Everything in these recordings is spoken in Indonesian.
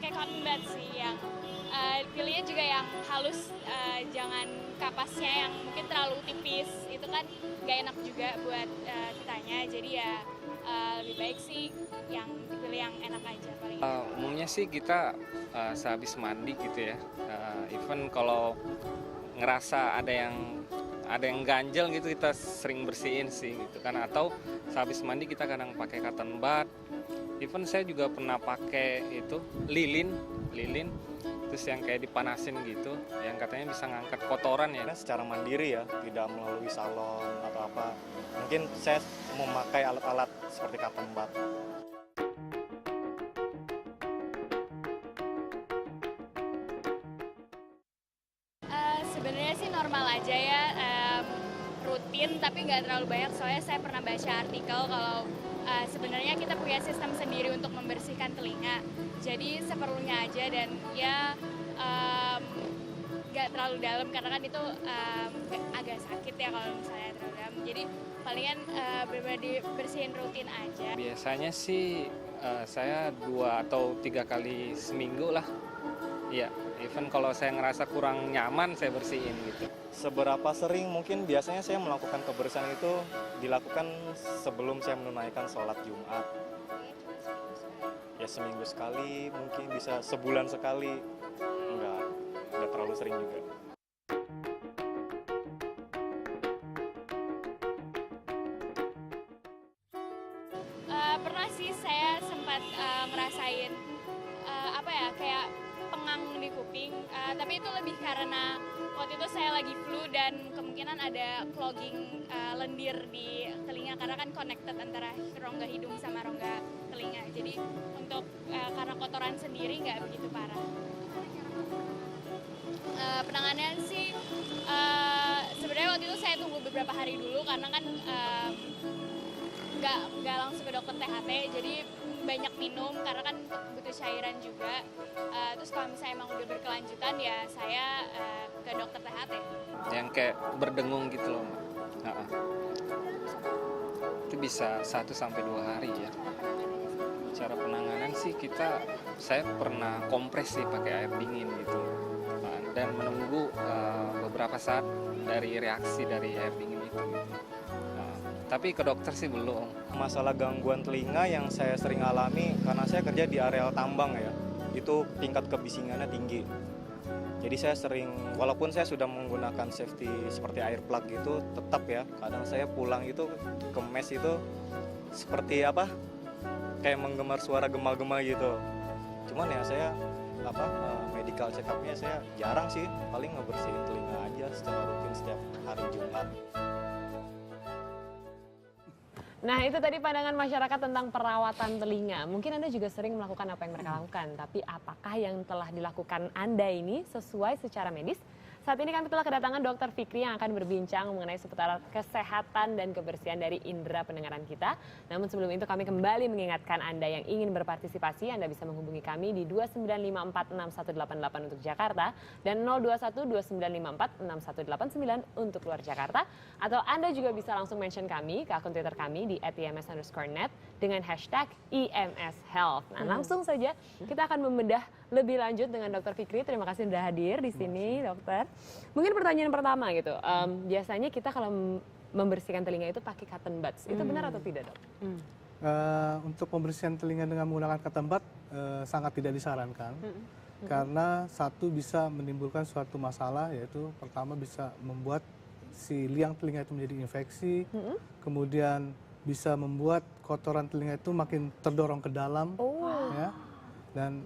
pakai cotton bud sih yang pilihnya juga yang halus, jangan kapasnya yang mungkin terlalu tipis. Itu kan nggak enak juga buat kitanya. Jadi ya lebih baik sih yang dipilih yang enak aja paling. Umumnya sih kita sehabis mandi gitu ya. Even kalau ngerasa ada yang ganjel gitu kita sering bersihin sih gitu kan, atau sehabis mandi kita kadang pakai cotton bud. Even saya juga pernah pakai itu lilin terus yang kayak dipanasin gitu, yang katanya bisa ngangkat kotoran ya. Secara mandiri ya, tidak melalui salon atau apa. Mungkin saya memakai alat-alat seperti cotton bud. Sebenarnya sih normal aja ya, rutin tapi nggak terlalu banyak. Soalnya saya pernah baca artikel kalau sebenarnya kita punya sistem sendiri untuk membersihkan telinga. Jadi seperlunya aja dan ya nggak terlalu dalam karena kan itu agak sakit ya kalau misalnya terlalu dalam. Jadi palingan benar-benar dibersihin rutin aja. Biasanya sih saya 2 atau 3 kali seminggu lah. Iya, even kalau saya ngerasa kurang nyaman saya bersihin gitu. Seberapa sering mungkin biasanya saya melakukan kebersihan itu dilakukan sebelum saya menunaikan sholat Jumat. Ya seminggu sekali, mungkin bisa sebulan sekali. Enggak terlalu sering juga. Pernah sih saya sempat ngerasain apa ya kayak pengang di kuping, tapi itu lebih karena waktu itu saya lagi flu dan kemungkinan ada clogging lendir di telinga karena kan connected antara rongga hidung sama rongga telinga. Jadi untuk karena kotoran sendiri nggak begitu parah. Penanganan sih sebenarnya waktu itu saya tunggu beberapa hari dulu karena kan nggak langsung ke dokter THT, jadi banyak minum karena kan butuh cairan juga. Terus kalau misalnya emang udah berkelanjutan ya saya ke dokter THT. Yang kayak berdengung gitu loh, Mbak. Itu bisa 1-2 hari ya. Cara penanganan sih saya pernah kompres sih pakai air dingin gitu. Dan menunggu beberapa saat dari reaksi dari air dingin itu gitu. Tapi ke dokter sih belum. Masalah gangguan telinga yang saya sering alami karena saya kerja di areal tambang ya, itu tingkat kebisingannya tinggi. Jadi saya sering, walaupun saya sudah menggunakan safety seperti air plug gitu, tetap ya, kadang saya pulang itu ke mes itu seperti apa, kayak menggemar suara gema-gema gitu. Cuman ya saya medical check up-nya saya jarang sih, paling ngebersihin telinga aja secara rutin setiap hari Jumat. Nah, itu tadi pandangan masyarakat tentang perawatan telinga. Mungkin Anda juga sering melakukan apa yang mereka lakukan, tapi apakah yang telah dilakukan Anda ini sesuai secara medis? Saat ini kami telah kedatangan Dr. Fikri yang akan berbincang mengenai seputar kesehatan dan kebersihan dari indera pendengaran kita. Namun sebelum itu kami kembali mengingatkan Anda yang ingin berpartisipasi, Anda bisa menghubungi kami di 29546188 untuk Jakarta dan 02129546189 untuk luar Jakarta. Atau Anda juga bisa langsung mention kami ke akun Twitter kami di @ims_net dengan hashtag #IMSHealth. Nah, langsung saja kita akan membedah lebih lanjut dengan Dr. Fikri. Terima kasih sudah hadir di sini, Dokter. Mungkin pertanyaan pertama gitu, biasanya kita kalau membersihkan telinga itu pakai cotton buds, itu benar atau tidak, Dok? Untuk pembersihan telinga dengan menggunakan cotton bud sangat tidak disarankan, karena satu bisa menimbulkan suatu masalah, yaitu pertama bisa membuat si liang telinga itu menjadi infeksi, kemudian bisa membuat kotoran telinga itu makin terdorong ke dalam, ya. Dan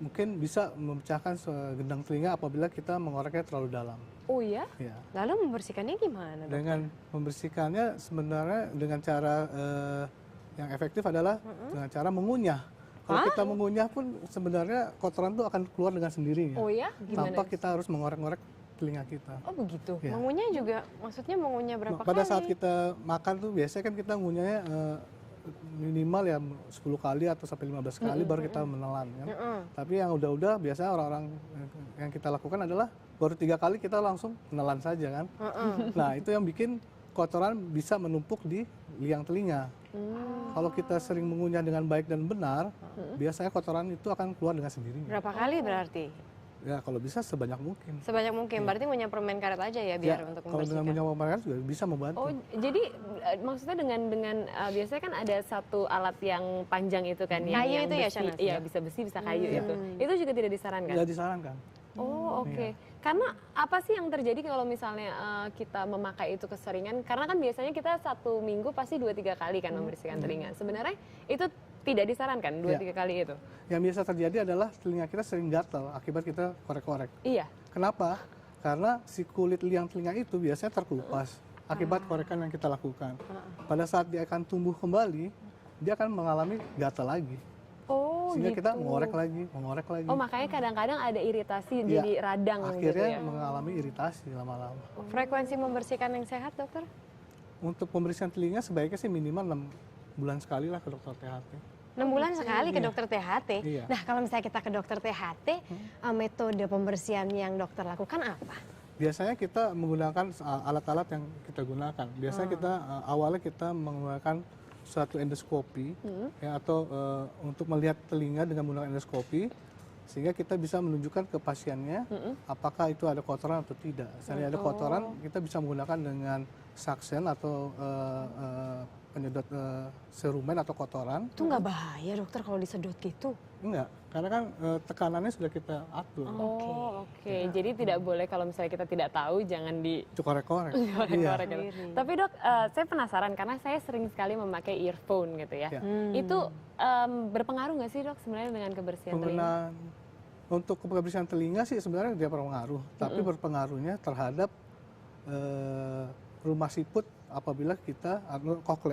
mungkin bisa memecahkan gendang telinga apabila kita mengoreknya terlalu dalam. Oh ya? Ya. Lalu membersihkannya gimana, Dok? Dengan membersihkannya sebenarnya dengan cara yang efektif adalah dengan cara mengunyah. Kalau kita mengunyah pun sebenarnya kotoran itu akan keluar dengan sendirinya. Oh ya? Gimana? Tanpa kita harus mengorek-ngorek telinga kita. Oh begitu? Ya. Mengunyah juga, maksudnya mengunyah berapa kali? Pada saat kita makan tuh biasanya kan kita ngunyahnya minimal ya 10 kali atau sampai 15 kali baru kita menelan kan. Tapi yang udah-udah biasanya orang-orang yang kita lakukan adalah baru 3 kali kita langsung menelan saja kan. Nah itu yang bikin kotoran bisa menumpuk di liang telinga. Kalau kita sering mengunyah dengan baik dan benar, biasanya kotoran itu akan keluar dengan sendirinya. Berapa kali berarti? Ya kalau bisa sebanyak mungkin. Sebanyak mungkin. Berarti ngunyah permen karet aja ya biar untuk Kalau dengan membersihkan. menyawa karet juga bisa membantu. Oh, jadi maksudnya dengan biasanya kan ada satu alat yang panjang itu kan yang Kayu yang itu ya, besi, Shanas? iya bisa besi bisa kayu itu. Itu juga tidak disarankan. Tidak disarankan. Oh, oke. Karena apa sih yang terjadi kalau misalnya kita memakai itu keseringan? Karena kan biasanya kita 1 minggu pasti 2-3 kali kan membersihkan telinga. Sebenarnya itu tidak disarankan 2-3 kali itu. Yang biasa terjadi adalah telinga kita sering gatal akibat kita korek-korek. Iya. Kenapa? Karena si kulit liang telinga itu biasanya terkelupas akibat korekan yang kita lakukan. Pada saat dia akan tumbuh kembali, dia akan mengalami gatal lagi. Oh, Sehingga gitu. kita mengorek lagi. Oh, makanya kadang-kadang ada iritasi Iya. jadi radang gitu Akhirnya ya. mengalami iritasi lama-lama. Frekuensi membersihkan yang sehat, dokter? Untuk pembersihan telinga sebaiknya sih minimal 6 bulan sekali lah ke dokter THT. 6 bulan sekali ke dokter THT. Iya. Nah, kalau misalnya kita ke dokter THT, metode pembersihan yang dokter lakukan apa? Biasanya kita menggunakan alat-alat yang kita gunakan. Biasanya kita awalnya kita menggunakan suatu endoskopi ya, atau untuk melihat telinga dengan menggunakan endoskopi sehingga kita bisa menunjukkan ke pasiennya apakah itu ada kotoran atau tidak. Misalnya ada kotoran, kita bisa menggunakan dengan saksen atau penyedot serumen atau kotoran. Itu nggak bahaya, dokter, kalau disedot gitu? Enggak, karena kan tekanannya sudah kita atur. Oh, oke. Jadi tidak boleh kalau misalnya kita tidak tahu jangan di Itu korek-korek. korek-korek Iya. gitu. Tapi dok, saya penasaran karena saya sering sekali memakai earphone gitu ya. Ya. Itu berpengaruh nggak sih dok sebenarnya dengan kebersihan telinga? Penggunaan untuk kebersihan telinga sih sebenarnya tidak berpengaruh, tapi berpengaruhnya terhadap rumah siput apabila kita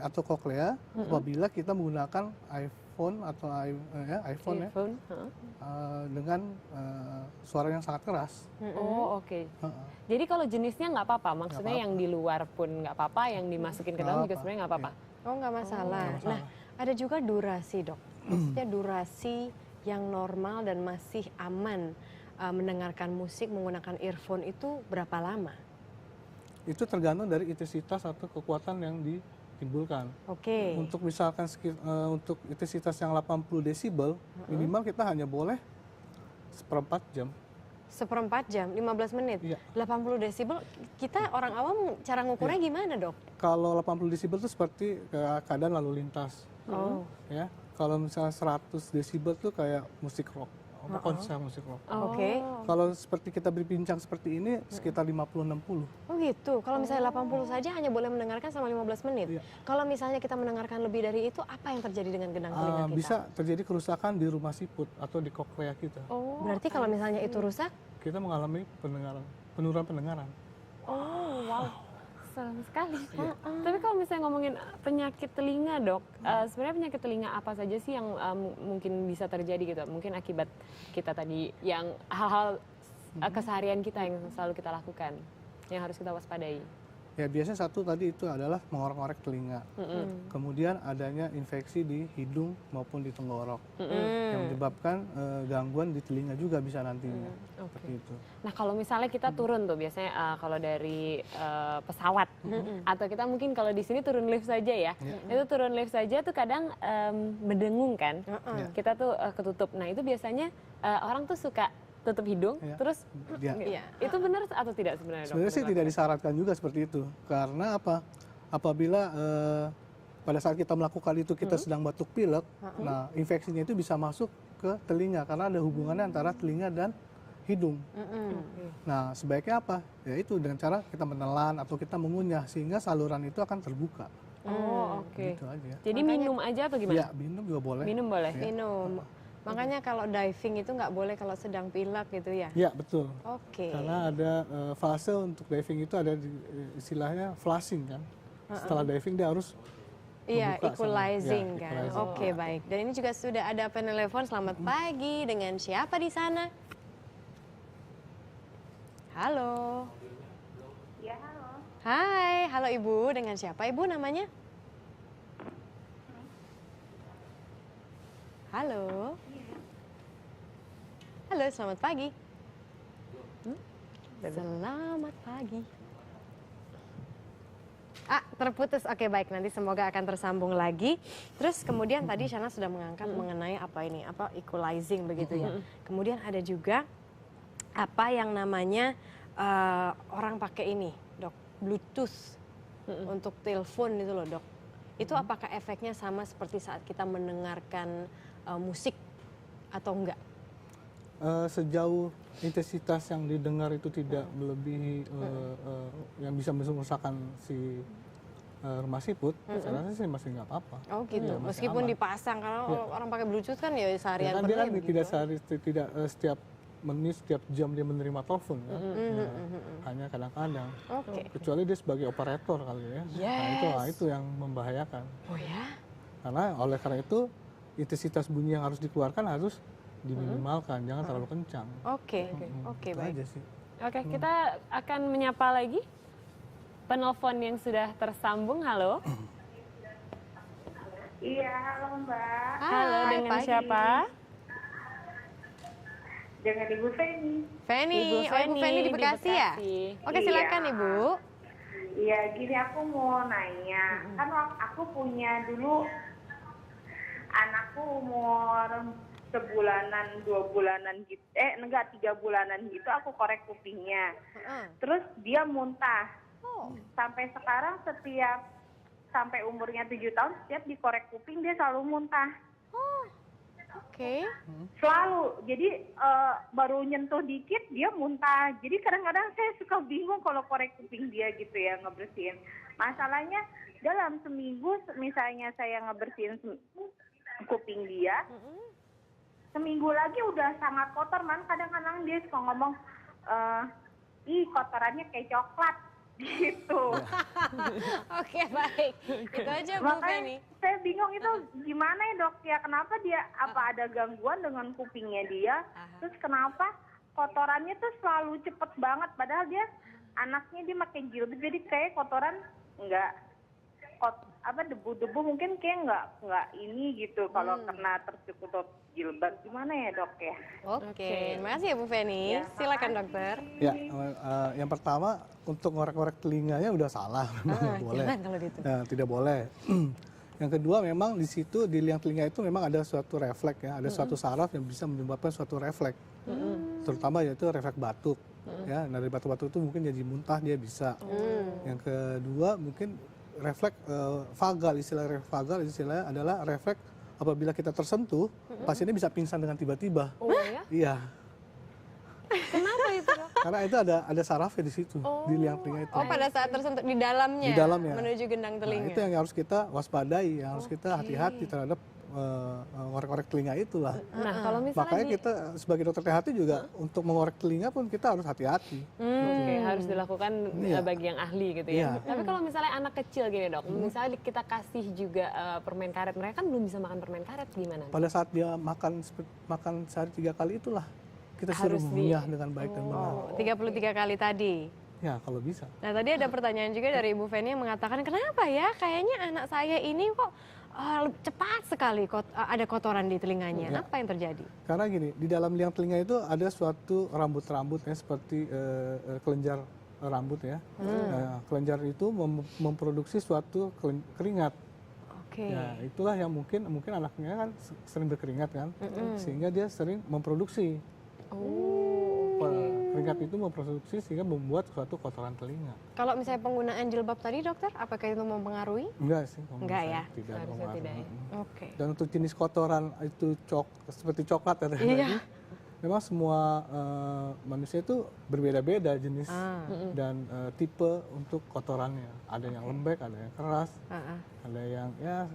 atau koklea apabila kita menggunakan iPhone atau iPhone ya Earphone, dengan suara yang sangat keras. Oh, oke. Jadi kalau jenisnya nggak apa-apa, maksudnya yang di luar pun nggak apa-apa, yang dimasukin ke dalam juga sebenarnya nggak apa-apa. Oh, nggak masalah. nggak masalah. Nah, ada juga durasi, dok. Maksudnya durasi yang normal dan masih aman mendengarkan musik menggunakan earphone itu berapa lama? Itu tergantung dari intensitas atau kekuatan yang ditimbulkan. Oke. Untuk misalkan untuk intensitas yang 80 desibel, minimal kita hanya boleh 1/4 jam. 1/4 jam, 15 menit. Iya. 80 desibel, kita orang awam cara ngukurnya gimana, dok? Kalau 80 desibel itu seperti keadaan lalu lintas. Oh. Ya, kalau misalnya 100 desibel tuh kayak musik rock, konser musik rock. Oke. Kalau seperti kita berbincang seperti ini sekitar 50-60. Oh gitu, kalau misalnya 80 saja hanya boleh mendengarkan selama 15 menit. Iya. Kalau misalnya kita mendengarkan lebih dari itu, apa yang terjadi dengan genang telinga kita? Bisa terjadi kerusakan di rumah siput atau di koklea kita. Oh, Berarti kalau misalnya itu rusak, Kita mengalami penurunan pendengaran. oh wow. Serem sekali. Tapi kalau misalnya ngomongin penyakit telinga dok, sebenarnya penyakit telinga apa saja sih yang mungkin bisa terjadi gitu? Mungkin akibat kita tadi yang hal-hal keseharian kita yang selalu kita lakukan, yang harus kita waspadai. Ya biasanya satu tadi itu adalah mengorek-ngorek telinga. Kemudian adanya infeksi di hidung maupun di tenggorok yang menyebabkan gangguan di telinga juga bisa nantinya. Seperti itu. Nah kalau misalnya kita turun tuh biasanya kalau dari pesawat atau kita mungkin kalau di sini turun lift saja ya, itu turun lift saja tuh kadang mendengung kan, kita tuh ketutup. Nah itu biasanya orang tuh suka tutup hidung, terus itu benar atau tidak sebenarnya dok? Sebenarnya sih tidak disarankan juga seperti itu. Karena apa? Apabila pada saat kita melakukan itu kita sedang batuk pilek, nah infeksinya itu bisa masuk ke telinga karena ada hubungannya antara telinga dan hidung. Nah sebaiknya apa? Ya itu dengan cara kita menelan atau kita mengunyah sehingga saluran itu akan terbuka. Oh oke. Gitu aja. Jadi minum aja atau gimana? Ya minum juga boleh. Minum boleh. minum. Makanya kalau diving itu nggak boleh kalau sedang pilek gitu ya? Ya betul. Oke. Karena ada fase untuk diving itu ada istilahnya flushing kan. Setelah diving dia harus Iya, membuka equalizing sama- kan. equalizing. Oke, baik. Dan ini juga sudah ada penelepon. Selamat pagi, dengan siapa di sana? Halo. Ya, halo. Hai, halo Ibu. Dengan siapa Ibu namanya? Halo. Halo, selamat pagi. Selamat pagi. Terputus. Oke, baik. Nanti semoga akan tersambung lagi. Terus kemudian tadi Shana sudah mengangkat mengenai equalizing begitu ya. Kemudian ada juga apa yang namanya orang pakai ini, Dok, Bluetooth untuk telepon itu loh, Dok. Itu apakah efeknya sama seperti saat kita mendengarkan musik atau enggak? Sejauh intensitas yang didengar itu tidak melebihi yang bisa merusakkan si rumah siput, saya rasa sih masih nggak apa-apa. Oh gitu, Ya, masih meskipun aman. dipasang, karena orang pakai Bluetooth kan ya seharian Kan dia kan begitu. tidak sehari, tidak setiap menit, setiap jam dia menerima telepon kan. Ya, hanya kadang-kadang. Oke. Kecuali dia sebagai operator kali ya. Nah, itu yang membahayakan. Oh ya? Karena itu intensitas bunyi yang harus dikeluarkan harus diminimalkan, jangan terlalu kencang. Oke, Itu baik. aja sih. Oke, kita akan menyapa lagi penelpon yang sudah tersambung. Halo. Iya, halo Mbak. Halo, Hai, dengan pagi. siapa? Dengan Ibu Feni. Feni, Ibu Ibu Feni di Bekasi ya? Oke, Iya. silakan Ibu. Iya, gini aku mau nanya. Kan aku punya dulu anakku umur sebulanan, 2 bulanan gitu. Enggak, 3 bulanan gitu aku korek kupingnya. Terus dia muntah. Sampai sekarang sampai umurnya 7 tahun, setiap dikorek kuping dia selalu muntah. Oke. Selalu. Jadi baru nyentuh dikit dia muntah. Jadi kadang-kadang saya suka bingung kalau korek kuping dia gitu ya, ngebersihin. Masalahnya dalam seminggu misalnya saya ngebersihin kuping dia, seminggu lagi udah sangat kotor, man. Kadang-kadang dia suka ngomong, ih kotorannya kayak coklat gitu. Oke, baik. Itu aja Bu Feni. Makanya saya bingung itu gimana ya Dok ya, kenapa dia, apa ada gangguan dengan kupingnya dia, terus kenapa kotorannya tuh selalu cepet banget, padahal dia anaknya dia pakai jilbab, jadi kayak kotoran debu-debu mungkin kayak nggak ini gitu kalau kena tertutup jilbab. Gimana ya Dok ya? Oke, terima kasih ya Bu Feni. Silakan dokter. Ya, yang pertama untuk ngorek-ngorek telinganya udah salah, memang nggak boleh. Jangan kalau gitu. Ya, tidak boleh. Yang kedua memang di situ di liang telinga itu memang ada suatu refleks ya, ada suatu saraf yang bisa menyebabkan suatu refleks, terutama yaitu refleks batuk. Ya, dari batuk-batuk itu mungkin jadi muntah dia bisa. Yang kedua mungkin refleks vagal, istilah refleks vagal istilahnya adalah refleks apabila kita tersentuh, pasiennya bisa pingsan dengan tiba-tiba. Oh ya? Iya. Kenapa itu, Dok? Karena itu ada sarafnya di situ, di liang telinga itu. Oh, pada saat tersentuh di dalamnya, Di dalamnya. menuju gendang Nah, telinga. itu yang harus kita waspadai, yang harus kita hati-hati terhadap ngorek-ngorek telinga itulah. Nah, kalau misalnya Makanya kita sebagai dokter THT juga untuk mengorek telinga pun kita harus hati-hati. Oke, harus dilakukan Iya. bagi yang ahli gitu Iya. ya. Tapi kalau misalnya anak kecil gini Dok, misalnya kita kasih juga permen karet, mereka kan belum bisa makan permen karet, gimana? Pada saat dia makan sehari 3 kali itulah kita suruh Harus mengunyah dengan baik dan benar. 33 kali tadi. Ya kalau bisa. Nah, tadi ada pertanyaan juga dari Ibu Feni yang mengatakan, kenapa ya kayaknya anak saya ini kok cepat sekali ada kotoran di telinganya. Apa yang terjadi? Karena gini, di dalam liang telinga itu ada suatu rambut-rambut ya, seperti kelenjar rambut ya. Nah, kelenjar itu memproduksi suatu keringat. Oke. Ya, itulah yang mungkin anaknya kan sering berkeringat kan, sehingga dia sering memproduksi. Keringat itu memproduksi sehingga membuat suatu kotoran telinga. Kalau misalnya penggunaan jilbab tadi dokter, apakah itu mempengaruhi? Enggak sih. kalau Enggak menurut ya? saya Tidak Harusnya mempengaruhi. tidak ya. Oke. Dan untuk jenis kotoran itu seperti coklat ya tadi. Iya. Memang semua manusia itu berbeda-beda jenis dan tipe untuk kotorannya. Ada yang lembek, ada yang keras, ada yang ya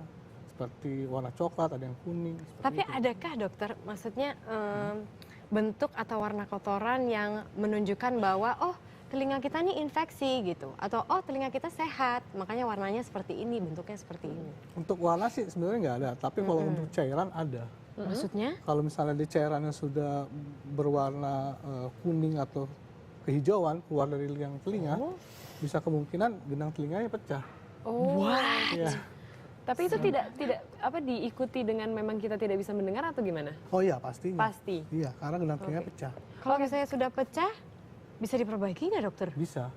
seperti warna coklat, ada yang kuning. Tapi adakah dokter, maksudnya bentuk atau warna kotoran yang menunjukkan bahwa oh telinga kita nih infeksi gitu, atau oh telinga kita sehat, makanya warnanya seperti ini, bentuknya seperti ini. Untuk warna sih sebenarnya nggak ada, tapi kalau untuk cairan ada. Maksudnya? Kalau misalnya di cairan yang sudah berwarna kuning atau kehijauan keluar dari liang telinga, bisa kemungkinan genang telinganya pecah. Iya. Tapi itu tidak diikuti dengan memang kita tidak bisa mendengar atau gimana? Oh iya pastinya. Pasti. Iya, karena genang telinga pecah. Kalau misalnya sudah pecah, bisa diperbaiki nggak dokter? Bisa.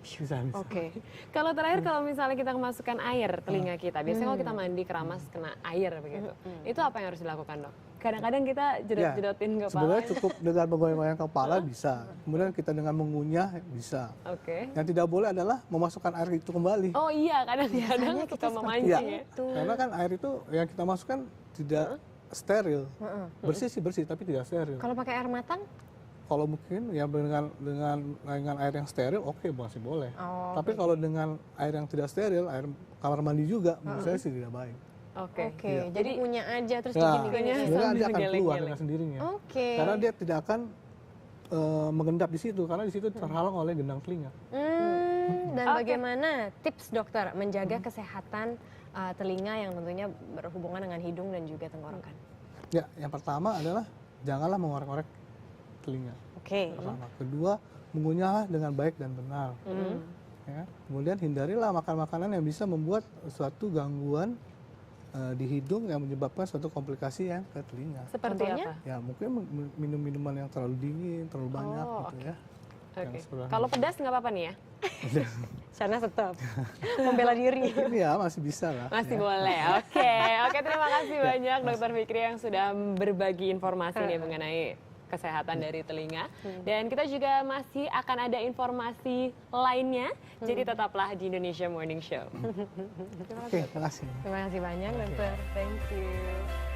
Bisa. Oke. Kalau terakhir kalau misalnya kita kemasukan air telinga kita, biasanya kalau kita mandi keramas kena air begitu, itu apa yang harus dilakukan, Dok? Kadang-kadang kita jedot-jedotin kepala. Sebenarnya cukup dengan menggoyang-goyang kepala bisa. Kemudian kita dengan mengunyah bisa. Oke. Yang tidak boleh adalah memasukkan air itu kembali. Oh iya, kadang-kadang Biasanya suka kita seperti memancing ya. itu. Karena kan air itu yang kita masukkan tidak steril. Bersih sih bersih, tapi tidak steril. Kalau pakai air matang? Kalau mungkin ya dengan air yang steril, oke, masih boleh. Oh, Tapi kalau dengan air yang tidak steril, air kamar mandi juga, menurut saya sih tidak baik. Oke. Oke, jadi punya aja terus Ya, digini-gini. Kunyah sebenarnya sambil dia akan keluar geleng-geleng. dengan sendirinya. Oke. Karena dia tidak akan mengendap di situ, karena di situ terhalang oleh gendang telinga. Dan bagaimana tips dokter menjaga kesehatan telinga yang tentunya berhubungan dengan hidung dan juga tenggorokan? Ya, yang pertama adalah janganlah mengorek-orek telinga. Oke. Pertama. Kedua, mengunyahlah dengan baik dan benar. Ya. Kemudian hindarilah makan makanan yang bisa membuat suatu gangguan di hidung yang menyebabkan suatu komplikasi yang ke telinga. Seperti Contohnya? apa? Ya mungkin minum minuman yang terlalu dingin, terlalu banyak gitu ya. Oke. Yang sebenarnya- Kalau pedas nggak apa-apa nih ya? Sana tetap membela diri. Ini ya masih bisa lah. Masih ya. boleh. Oke, terima kasih banyak Dokter Fikri yang sudah berbagi informasi nih mengenai kesehatan dari telinga. Dan kita juga masih akan ada informasi lainnya. Jadi tetaplah di Indonesia Morning Show. Oke, terima kasih. Terima kasih banyak dokter. Thank you.